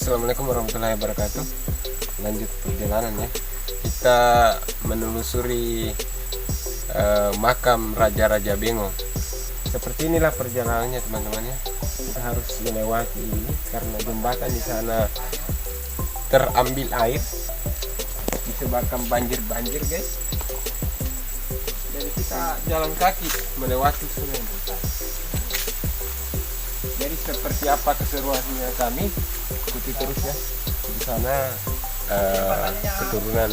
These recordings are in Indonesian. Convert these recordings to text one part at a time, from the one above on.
Assalamualaikum warahmatullahi wabarakatuh. Lanjut perjalanan ya. Kita menelusuri makam Raja-Raja Bengo. Seperti inilah perjalanannya teman-teman ya. Kita harus melewati ini karena jembatan di sana terambil air disebabkan banjir guys. Jadi kita jalan kaki melewati sungai. Jadi seperti apa keseruannya kami, ikuti terus ya. Di sana keturunan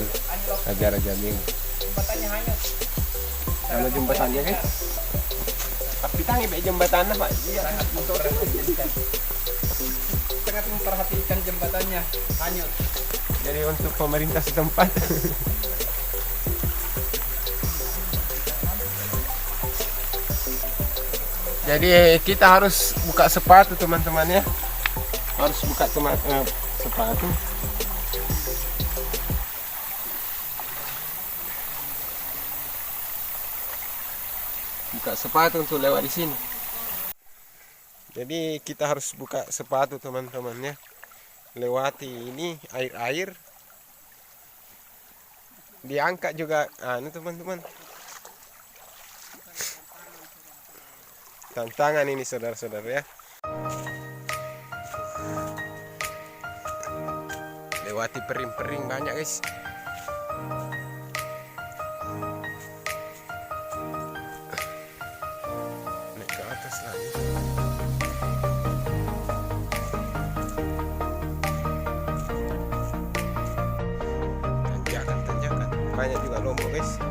Raja-Raja Bengo. Jembatannya hanyut. Mana jembatannya guys? Tapi tangi baik jembatannya pak. Iya, motor. Sangat memperhatikan jembatannya hanyut. Jadi untuk pemerintah setempat. Jadi kita harus buka sepatu teman-teman ya. Harus buka sepatu. Buka sepatu untuk lewat di sini. Jadi kita harus buka sepatu teman-teman ya. Lewati ini air-air. Diangkat juga ini teman-teman. Tantangan ini saudara-saudara ya. Lewati pering-pering banyak guys. Naik ke atas lagi. Tanjakan. Banyak juga lombok guys.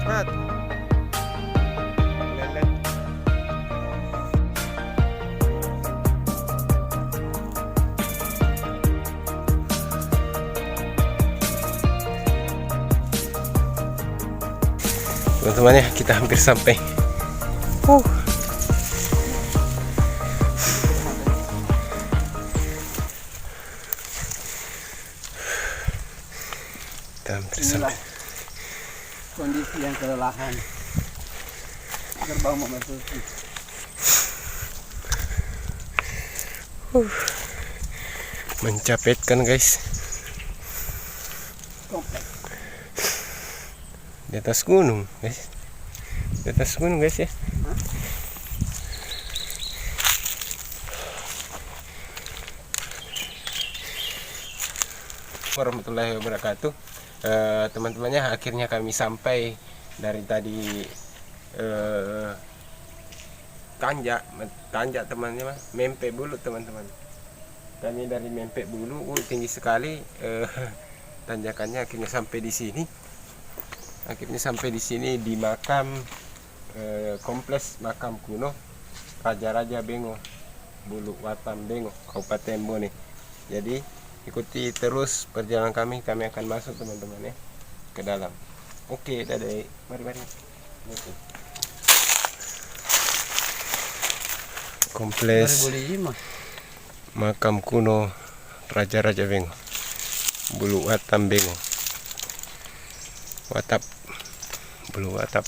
Cepat. Lelet. Teman-teman ya, kita hampir sampai. Kita hampir sampai. Kondisi yang kelelahan. Gerbang memasuki. Mencapekkan guys. Kompleks. Di atas gunung guys. Di atas gunung guys ya. Warahmatullahi wabarakatuh. Teman-temannya, akhirnya kami sampai dari tadi tanjak teman-teman, Mempek Bulu teman-teman. Kami dari Mempek Bulu, tinggi sekali tanjakannya. Akhirnya sampai di sini. Di makam kompleks makam kuno Raja-Raja Bengo, Bulu Watan Bengo, Kabupaten Bone. Jadi ikuti terus perjalanan kami akan masuk teman-teman ya ke dalam. Oke, dadah. Mari. Oke. Kompleks makam kuno Raja-Raja Bengo, Bulu Watan Bengo. Bulu Watap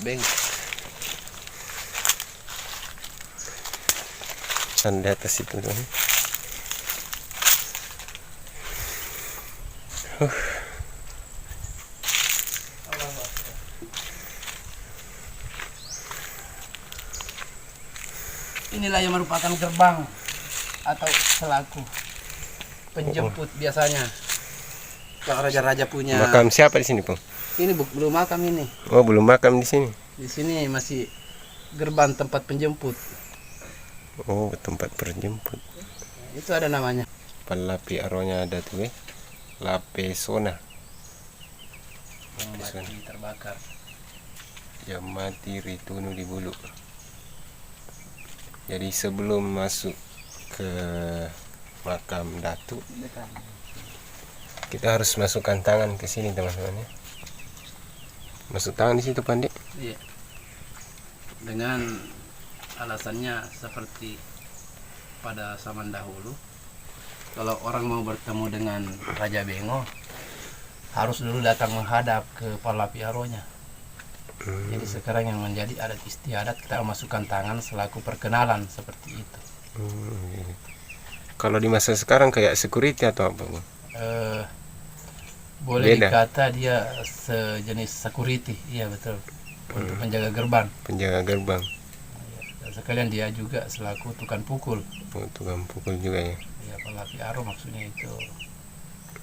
Bengo. Dan di atas itu tuh. Inilah yang merupakan gerbang atau selaku penjemput biasanya. Kalau raja-raja punya. Makam siapa di sini, Pong? Ini belum makam ini. Oh, belum makam di sini. Di sini masih gerbang tempat penjemput. Oh, tempat penjemput. Itu ada namanya. Palapi aronya ada tuh, Lapesona. Mati terbakar. Yang mati Ritunu di Bulu. Jadi sebelum masuk ke makam Datu, kita harus masukkan tangan ke sini teman-teman ya. Masuk tangan di situ, Pandai. Iya. Dengan alasannya seperti pada zaman dahulu, kalau orang mau bertemu dengan Raja Bengo harus dulu datang menghadap ke Palapi Aronya. Jadi sekarang yang menjadi adat istiadat kita masukkan tangan selaku perkenalan seperti itu. Kalau di masa sekarang kayak security atau apa, Bang? Boleh Beda. dikata dia sejenis security, iya betul, untuk penjaga gerbang. Penjaga gerbang. Dan sekalian dia juga selaku tukang pukul. Oh, tukang pukul juga ya. Ya, Palapi Aro maksudnya itu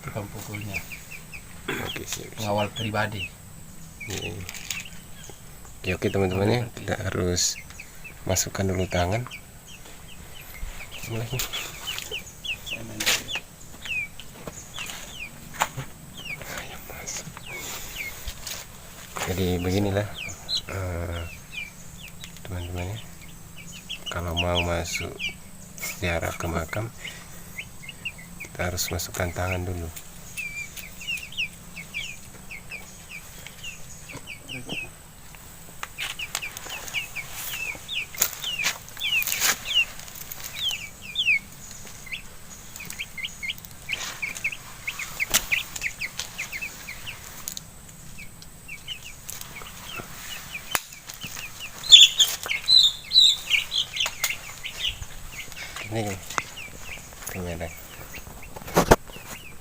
tukang pukulnya, Oke, siap. pengawal pribadi. Iya. Oke teman-teman ya, kita harus masukkan dulu tangan. Mulai. Jadi beginilah teman-teman ya, kalau mau masuk ziarah ke makam kita harus masukkan tangan dulu. Ini kamera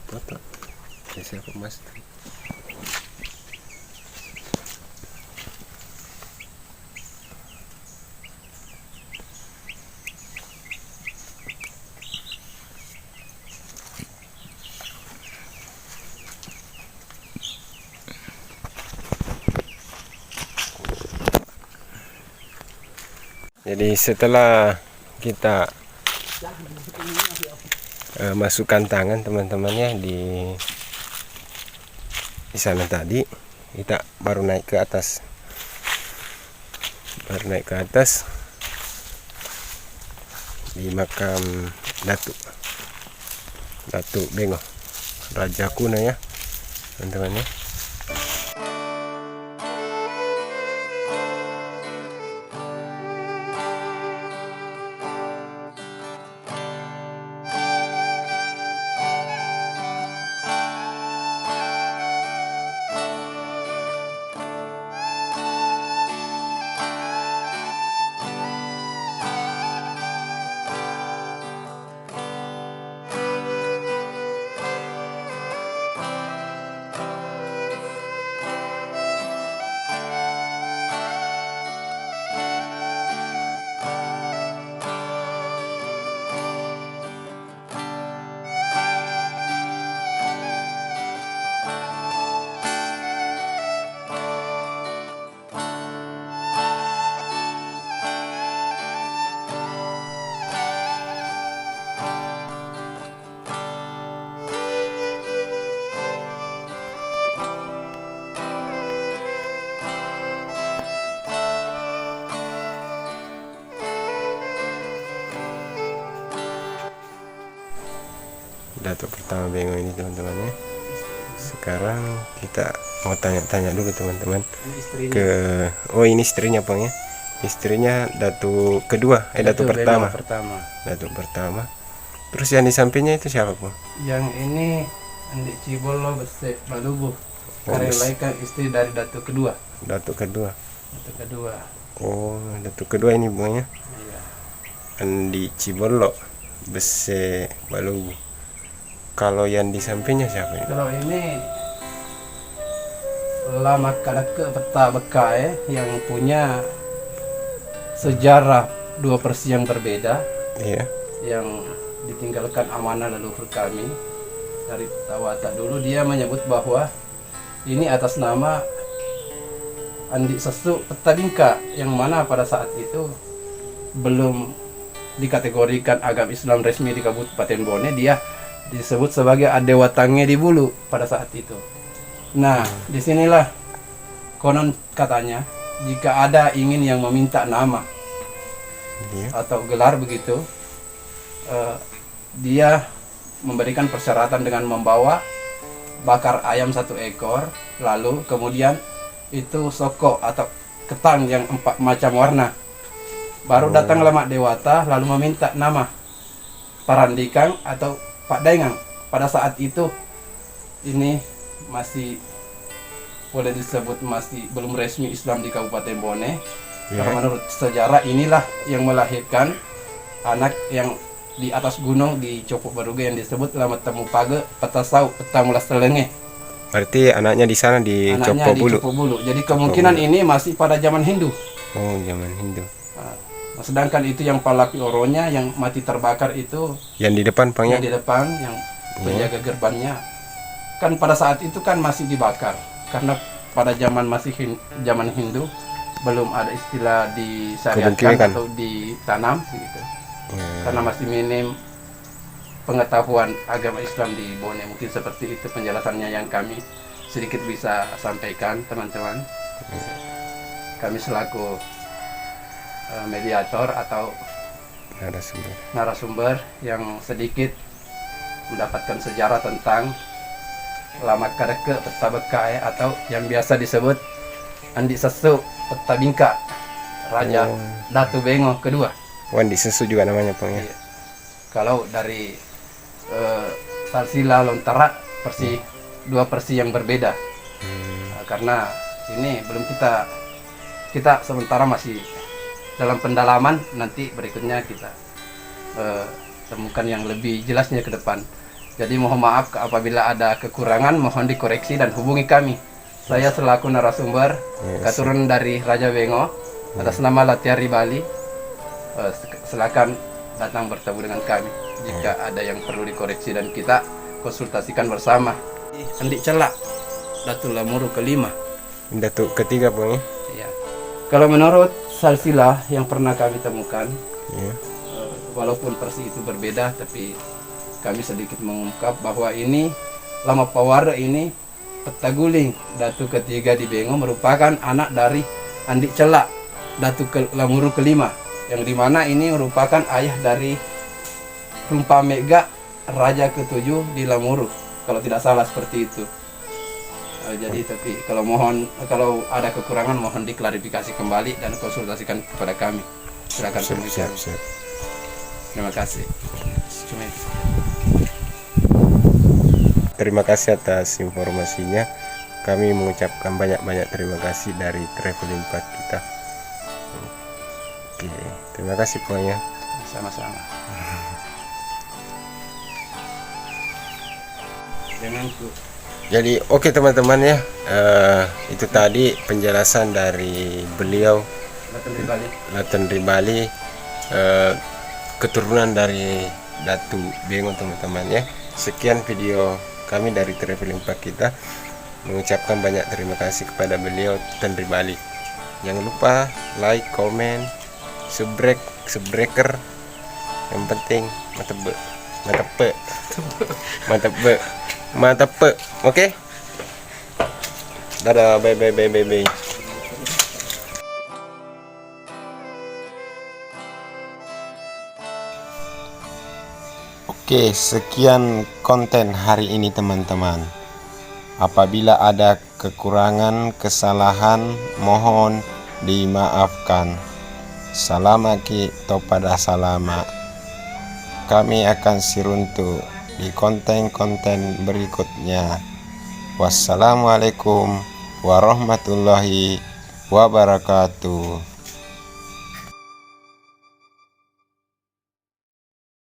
foto siapa mas. Jadi setelah kita masukkan tangan teman-temannya di sana tadi, kita baru naik ke atas, di makam Datuk Bengo Raja kuno ya teman-teman ya. Datuk pertama Bengo ini teman-teman ya. Sekarang kita mau tanya-tanya dulu teman-teman ke ini istrinya Bang ya. Istrinya Datuk kedua, Datuk pertama. Datuk pertama. Terus yang di sampingnya itu siapa Bang? Yang ini Andi Cibolo Besek Balubu. Karelaika istri dari Datuk kedua. Datuk kedua. Datuk kedua. Oh, Datuk kedua ini Bang ya. Iya. Andi Cibolo Besek Balubu. Kalau yang di sampingnya siapa ini? Kalau ini lama kadake peta bekai yang punya sejarah dua versi yang berbeda. Iya. Yang ditinggalkan amanah leluhur kami dari Tawata dulu. Dia menyebut bahwa ini atas nama Andi Sesu Peta Bingka, yang mana pada saat itu belum dikategorikan agama Islam resmi di Kabupaten Bone. Dia disebut sebagai Adewatange di Bulu pada saat itu. Nah, disinilah konon katanya jika ada ingin yang meminta nama atau gelar begitu, dia memberikan persyaratan dengan membawa bakar ayam 1 ekor, lalu kemudian itu soko atau ketang yang 4 macam warna. Baru datang lemak dewata lalu meminta nama Parandikang atau Pak Daengang. Pada saat itu ini masih boleh disebut masih belum resmi Islam di Kabupaten Bone. Ya. Karena menurut sejarah inilah yang melahirkan anak yang di atas gunung di Cokok Baruga yang disebut Lama Temu Page Petasau Petamulas Telenge. Berarti anaknya di sana di Anaknya Copo di Bulu. Copo Bulu. Jadi kemungkinan ini masih pada zaman Hindu. Oh, zaman Hindu. Nah, sedangkan itu yang Palapi Oronya yang mati terbakar itu Yang di depan Pang ya? yang di depan yang penjaga gerbangnya kan pada saat itu kan masih dibakar karena pada zaman masih zaman Hindu belum ada istilah disyariatkan Kebunkiran. atau ditanam gitu. Ya. Karena masih minim pengetahuan agama Islam di Bone. Mungkin seperti itu penjelasannya yang kami sedikit bisa sampaikan teman-teman. Kami selaku mediator atau Narasumber. narasumber yang sedikit mendapatkan sejarah tentang Lama Kadeke Petabekae atau yang biasa disebut Andi Sesu Petabingka Raja Oh. Datu Bengo kedua. Wandi Sesu juga namanya Pang ya? Iya. Kalau dari Salsila Lontara dua versi yang berbeda. Karena ini belum kita sementara masih dalam pendalaman, nanti berikutnya kita temukan yang lebih jelasnya ke depan. Jadi mohon maaf apabila ada kekurangan, mohon dikoreksi dan hubungi kami. Saya selaku narasumber keturunan dari Raja Bengo atas nama Latiari Bali. Silakan datang bertemu dengan kami jika ada yang perlu dikoreksi dan kita konsultasikan bersama. Andik Celak Datuk Lamuru kelima. Datuk ketiga Pang ya? Ya. Kalau menurut Salsila yang pernah kami temukan, Ya. walaupun versi itu berbeda, tapi kami sedikit mengungkap bahwa ini Lama Pawara ini Petaguling Datuk ketiga di Bengo merupakan anak dari Andik Celak Datuk Lamuru kelima, yang dimana ini merupakan ayah dari Rumpa Mega Raja ketujuh di Lamuru, kalau tidak salah seperti itu. Jadi tapi kalau ada kekurangan mohon diklarifikasi kembali dan konsultasikan kepada kami. Silakan permisi. Siap. Terima kasih. Cuma itu. Terima kasih atas informasinya. Kami mengucapkan banyak-banyak terima kasih dari Traveling Pack kita. Oke, terima kasih Pang ya. Sama-sama. Denganku. Jadi oke teman-teman ya, itu tadi penjelasan dari beliau Datang di Bali. Laten Ribali, keturunan dari Datu Bengo teman-teman ya. Sekian video kami dari Traveling Pack kita, mengucapkan banyak terima kasih kepada beliau Laten Ribali. Jangan lupa like, komen, subscriber. Yang penting mantep. Oke. Dadah, bye. Oke, sekian konten hari ini teman-teman. Apabila ada kekurangan, kesalahan, mohon dimaafkan. Salamaki topada salama. Kami akan siruntu di konten-konten berikutnya. Wassalamualaikum warahmatullahi wabarakatuh.